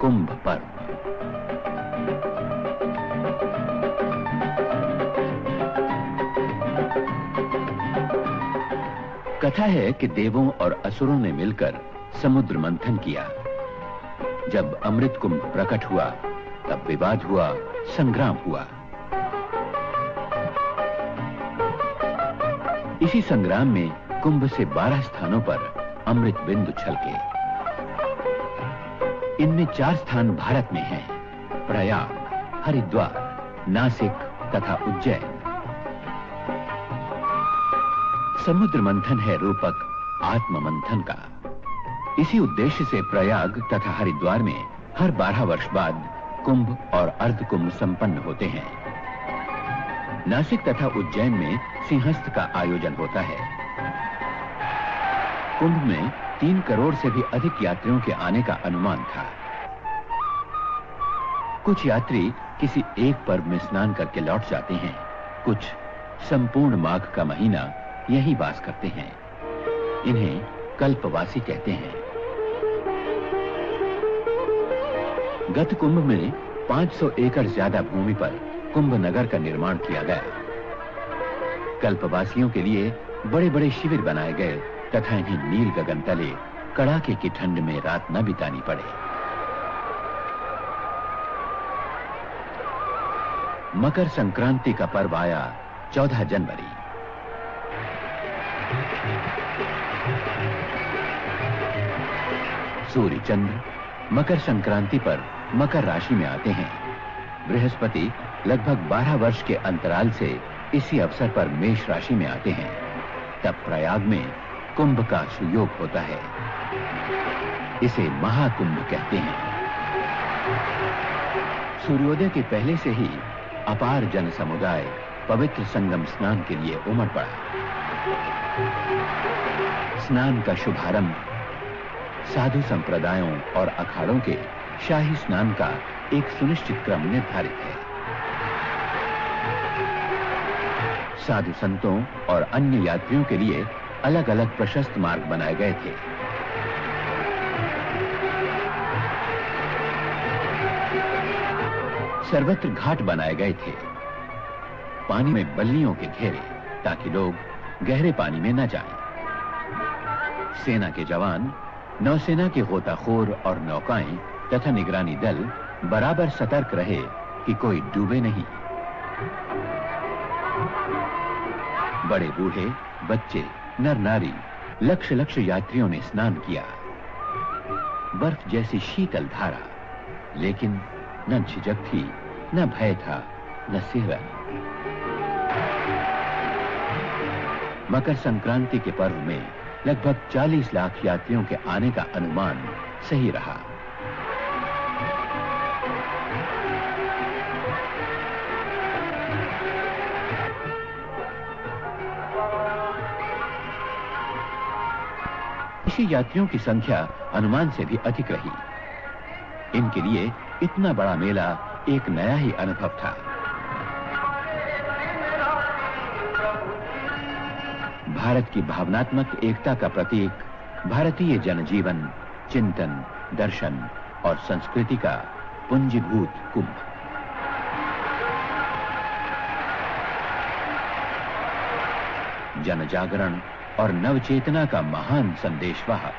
कुंभ पर्व। कथा है कि देवों और असुरों ने मिलकर समुद्र मंथन किया। जब अमृत कुंभ प्रकट हुआ तब विवाद हुआ, संग्राम हुआ। इसी संग्राम में कुंभ से 12 स्थानों पर अमृत बिंदु छलके। इनमें 4 स्थान भारत में हैं: प्रयाग, हरिद्वार, नासिक तथा उज्जैन। समुद्र मंथन है रूपक आत्म मंथन का। इसी उद्देश्य से प्रयाग तथा हरिद्वार में हर 12 वर्ष बाद कुंभ और अर्ध कुंभ संपन्न होते हैं। नासिक तथा उज्जैन में सिंहस्थ का आयोजन होता है। कुंभ में 3 करोड़ से भी अधिक यात्रियों के आने का अनुमान था। कुछ यात्री किसी एक पर्व में स्नान करके लौट जाते हैं, कुछ संपूर्ण माघ का महीना यहीं वास करते हैं। इन्हें कल्पवासी कहते हैं। गत कुंभ में 500 एकड़ ज्यादा भूमि पर कुंभ नगर का निर्माण किया गया। कल्पवासियों के लिए बड़े-बड़े शिविर बनाए गए तथा इन्हें नील गगन तले कड़ाके की ठंड में रात न बितानी पड़े। मकर संक्रांति का पर्व आया 14 जनवरी। सूर्य चंद्र मकर संक्रांति पर मकर राशि में आते हैं। बृहस्पति लगभग 12 वर्ष के अंतराल से इसी अवसर पर मेष राशि में आते हैं। तब प्रयाग में कुंभ का सुयोग होता है। इसे महाकुंभ कहते हैं। सूर्योदय के पहले से ही अपार जन समुदाय पवित्र संगम स्नान के लिए उमड़ पड़ा। स्नान का शुभारंभ साधु संप्रदायों और अखाड़ों के शाही स्नान का एक सुनिश्चित क्रम निर्धारित है। साधु संतों और अन्य यात्रियों के लिए अलग-अलग प्रशस्त मार्ग बनाए गए थे। सर्वत्र घाट बनाए गए थे। पानी में बल्लियों के घेरे ताकि लोग गहरे पानी में न जाएं। सेना के जवान, नौसेना के गोताखोर और नौकाएं तथा निगरानी दल बराबर सतर्क रहे कि कोई डूबे नहीं। बड़े बूढ़े, बच्चे, नर नारी, लक्ष यात्रियों ने स्नान किया। बर्फ जैसी शीतल धारा, लेकिन न झिझक थी, न भय था, न सिहरन। मकर संक्रांति के पर्व में लगभग 40 लाख यात्रियों के आने का अनुमान सही रहा। इसी यात्रियों की संख्या अनुमान से भी अधिक रही। इनके लिए इतना बड़ा मेला एक नया ही अनुभव था। भारत की भावनात्मक एकता का प्रतीक, भारतीय जनजीवन, चिंतन, दर्शन और संस्कृति का पुंजीभूत कुंभ। जनजागरण और नवचेतना का महान संदेशवाहक।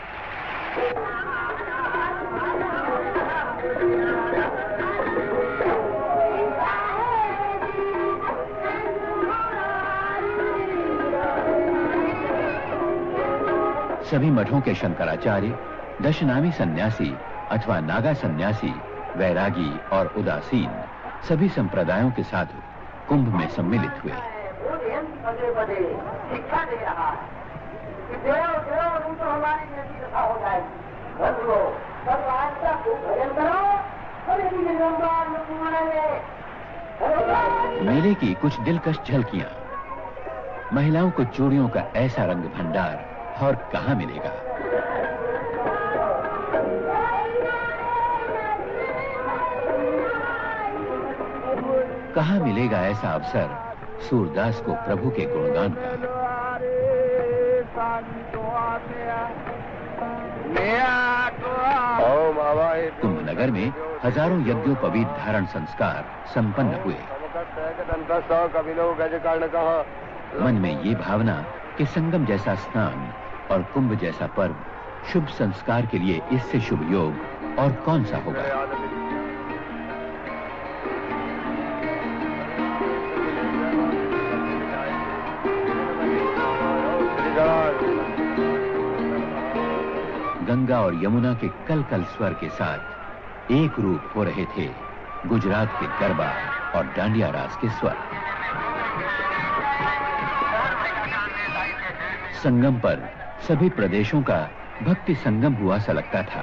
सभी मठों के शंकराचार्य, दशनामी सन्यासी अथवा नागा सन्यासी, वैरागी और उदासीन सभी संप्रदायों के साधु कुंभ में सम्मिलित हुए। शिक्षा दे रहा है कि देव तो हमारी नदी कथा हो जाएगी। भजन करो, मेले की कुछ दिलकश झलकियां। महिलाओं को चूड़ियों का ऐसा रंग भंडार और कहां मिलेगा। कहां मिलेगा ऐसा अवसर सूरदास को प्रभु के गुणगान का। कुंभ नगर नगर में हजारों यज्ञोपवीत धारण संस्कार संपन्न हुए। मन में ये भावना कि संगम जैसा स्नान और कुंभ जैसा पर्व शुभ संस्कार के लिए इससे शुभ योग और कौन सा होगा। गंगा और यमुना के कल कल स्वर के साथ एक रूप हो रहे थे गुजरात के गरबा और डांडिया रास के स्वर। संगम पर सभी प्रदेशों का भक्ति संगम हुआ सा लगता था।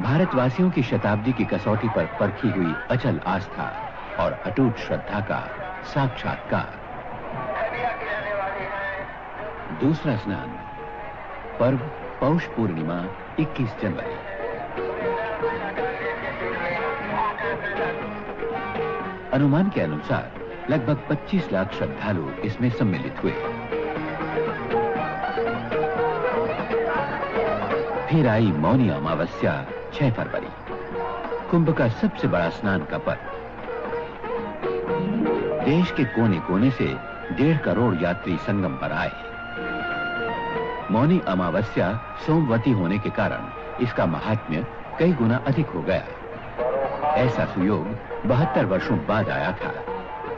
भारतवासियों की शताब्दी की कसौटी पर परखी हुई अचल आस्था और अटूट श्रद्धा का साक्षात्कार। दूसरा स्नान, पर्व पौष पूर्णिमा 21 जनवरी। अनुमान के अनुसार लगभग 25 लाख श्रद्धालु इसमें सम्मिलित हुए। फिर आई मौनी अमावस्या 6 फरवरी, कुंभ का सबसे बड़ा स्नान का पर्व। देश के कोने कोने से 1.5 करोड़ यात्री संगम पर आए। मौनी अमावस्या सोमवती होने के कारण इसका महात्म्य कई गुना अधिक हो गया। ऐसा सुयोग 72 वर्षों बाद आया था।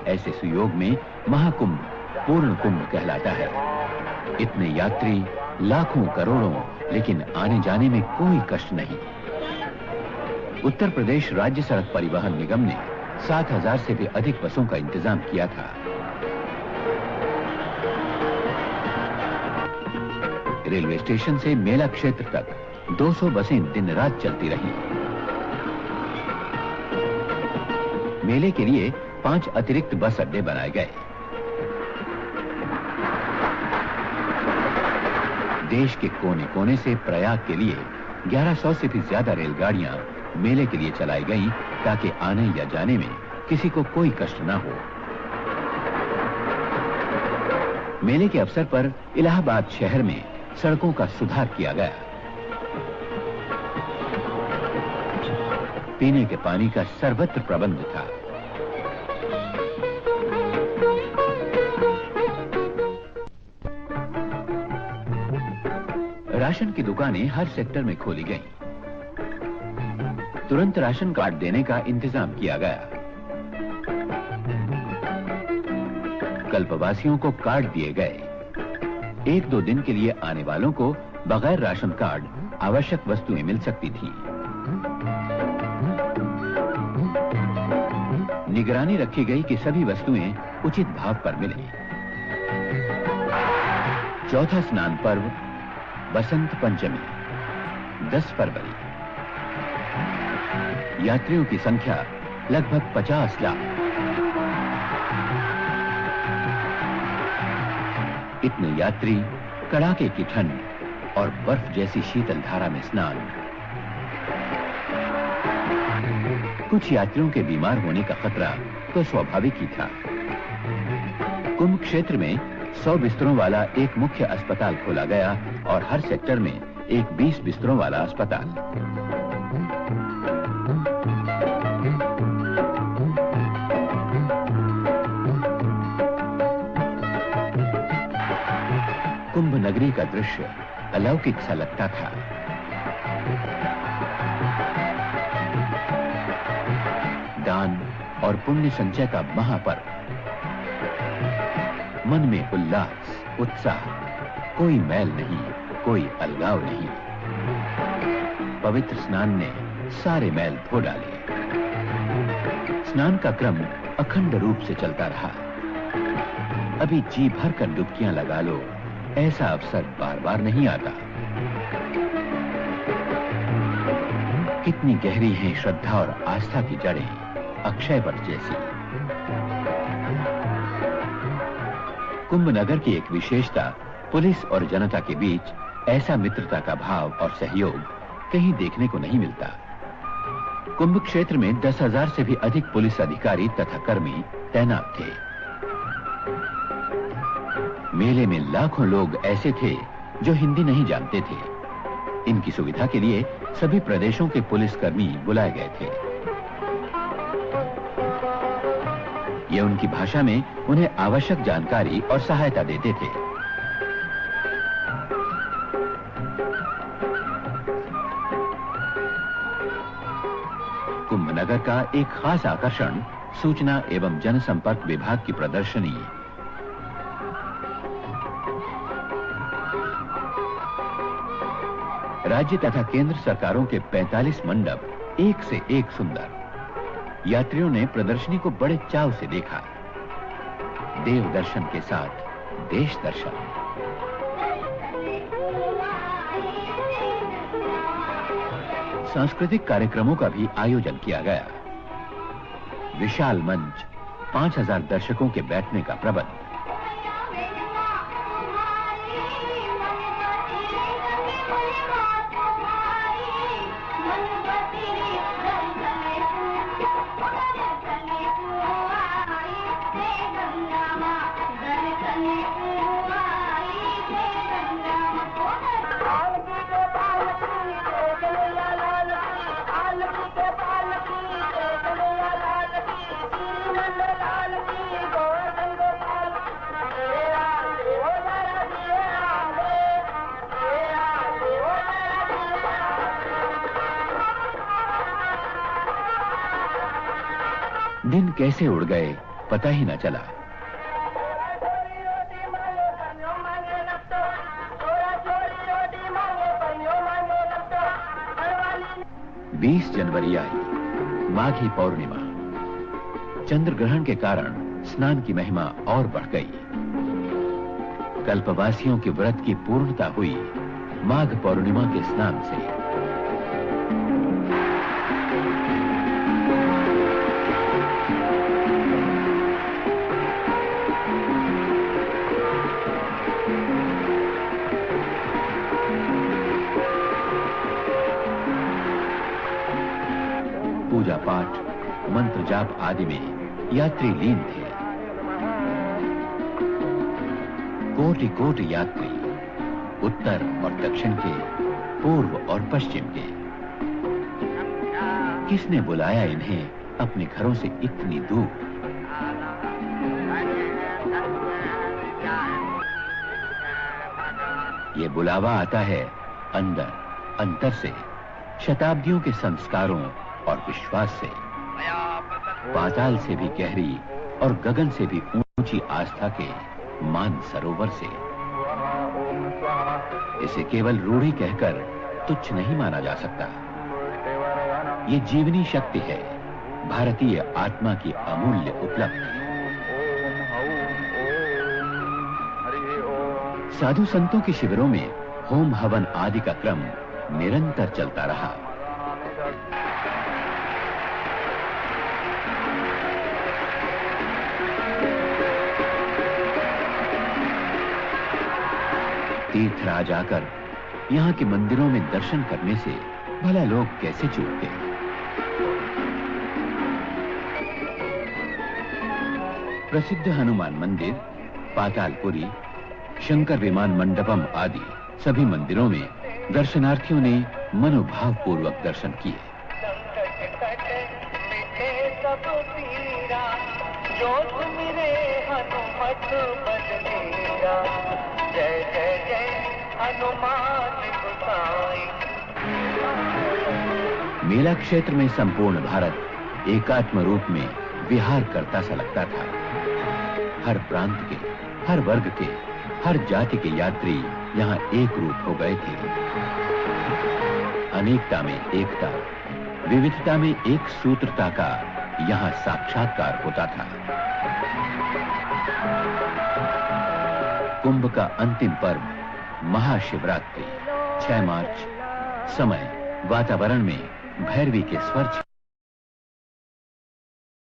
ऐसे सुयोग में महाकुंभ पूर्ण कुंभ कहलाता है। इतने यात्री, लाखों करोड़ों, लेकिन आने जाने में कोई कष्ट नहीं। उत्तर प्रदेश राज्य सड़क परिवहन निगम ने 7,000 से भी अधिक बसों का इंतजाम किया था। रेलवे स्टेशन से मेला क्षेत्र तक 200 बसें दिन रात चलती रहीं। मेले के लिए 5 अतिरिक्त बस अड्डे बनाए गए। देश के कोने कोने से प्रयाग के लिए 1100 से भी ज्यादा रेलगाड़ियां मेले के लिए चलाई गईं ताकि आने या जाने में किसी को कोई कष्ट ना हो। मेले के अवसर पर इलाहाबाद शहर में सड़कों का सुधार किया गया। पीने के पानी का सर्वत्र प्रबंध था। राशन की दुकानें हर सेक्टर में खोली गईं। तुरंत राशन कार्ड देने का इंतजाम किया गया। कल्पवासियों को कार्ड दिए गए। 1-2 दिन के लिए आने वालों को बगैर राशन कार्ड आवश्यक वस्तुएं मिल सकती थी। निगरानी रखी गई कि सभी वस्तुएं उचित भाव पर मिले। चौथा स्नान पर्व बसंत पंचमी 10 फरवरी। यात्रियों की संख्या लगभग 50 लाख। इतने यात्री, कड़ाके की ठंड और बर्फ जैसी शीतल धारा में स्नान। कुछ यात्रियों के बीमार होने का खतरा तो स्वाभाविक ही था। कुंभ क्षेत्र में 100 बिस्तरों वाला एक मुख्य अस्पताल खोला गया और हर सेक्टर में एक 20 बिस्तरों वाला अस्पताल। कुंभ नगरी का दृश्य अलौकिक सा लगता था। दान और पुण्य संचय का महापर्व। मन में उल्लास, उत्साह, कोई मैल नहीं, कोई अलगाव नहीं। पवित्र स्नान ने सारे मैल धो डाले। स्नान का क्रम अखंड रूप से चलता रहा। अभी जी भर कर डुबकियां लगा लो, ऐसा अवसर बार बार नहीं आता। कितनी गहरी हैं श्रद्धा और आस्था की जड़ें, अक्षय वट जैसी। कुंभ नगर की एक विशेषता, पुलिस और जनता के बीच ऐसा मित्रता का भाव और सहयोग कहीं देखने को नहीं मिलता। कुंभ क्षेत्र में 10,000 से भी अधिक पुलिस अधिकारी तथा कर्मी तैनात थे। मेले में लाखों लोग ऐसे थे जो हिंदी नहीं जानते थे। इनकी सुविधा के लिए सभी प्रदेशों के पुलिसकर्मी बुलाए गए थे। ये उनकी भाषा में उन्हें आवश्यक जानकारी और सहायता देते थे। कुंभनगर का एक खास आकर्षण सूचना एवं जनसंपर्क विभाग की प्रदर्शनी। राज्य तथा केंद्र सरकारों के 45 मंडप एक से एक सुंदर। यात्रियों ने प्रदर्शनी को बड़े चाव से देखा। देव दर्शन के साथ देश दर्शन। सांस्कृतिक कार्यक्रमों का भी आयोजन किया गया। विशाल मंच, 5000 दर्शकों के बैठने का प्रबंध। दिन कैसे उड़ गए पता ही न चला। बीस जनवरी आई, माघी पौर्णिमा। चंद्र ग्रहण के कारण स्नान की महिमा और बढ़ गई। कल्पवासियों के व्रत की पूर्णता हुई माघ पौर्णिमा के स्नान से। पूजा पाठ, मंत्र जाप आदि में यात्री लीन थे। कोटि कोटि यात्री, उत्तर और दक्षिण के, पूर्व और पश्चिम के। किसने बुलाया इन्हें अपने घरों से इतनी दूर? ये बुलावा आता है अंदर, अंतर से, शताब्दियों के संस्कारों और विश्वास से, पाताल से भी गहरी और गगन से भी ऊंची आस्था के मान सरोवर से। इसे केवल रूढ़ी कहकर तुच्छ नहीं माना जा सकता। ये जीवनी शक्ति है, भारतीय आत्मा की अमूल्य उपलब्धि। साधु संतों के शिविरों में होम हवन आदि का क्रम निरंतर चलता रहा। तीर्थराज आकर यहाँ के मंदिरों में दर्शन करने से भला लोग कैसे चूकते? प्रसिद्ध हनुमान मंदिर, पातालपुरी, शंकर विमान मंडपम आदि सभी मंदिरों में दर्शनार्थियों ने मनोभाव पूर्वक दर्शन किए। मेला क्षेत्र में संपूर्ण भारत एकात्म रूप में विहार करता सा लगता था। हर प्रांत के, हर वर्ग के, हर जाति के यात्री यहाँ एक रूप हो गए थे। अनेकता में एकता, विविधता में एक सूत्रता का यहाँ साक्षात्कार होता था। कुंभ का अंतिम पर्व महाशिवरात्रि 6 मार्च। समय वातावरण में भैरवी के स्वर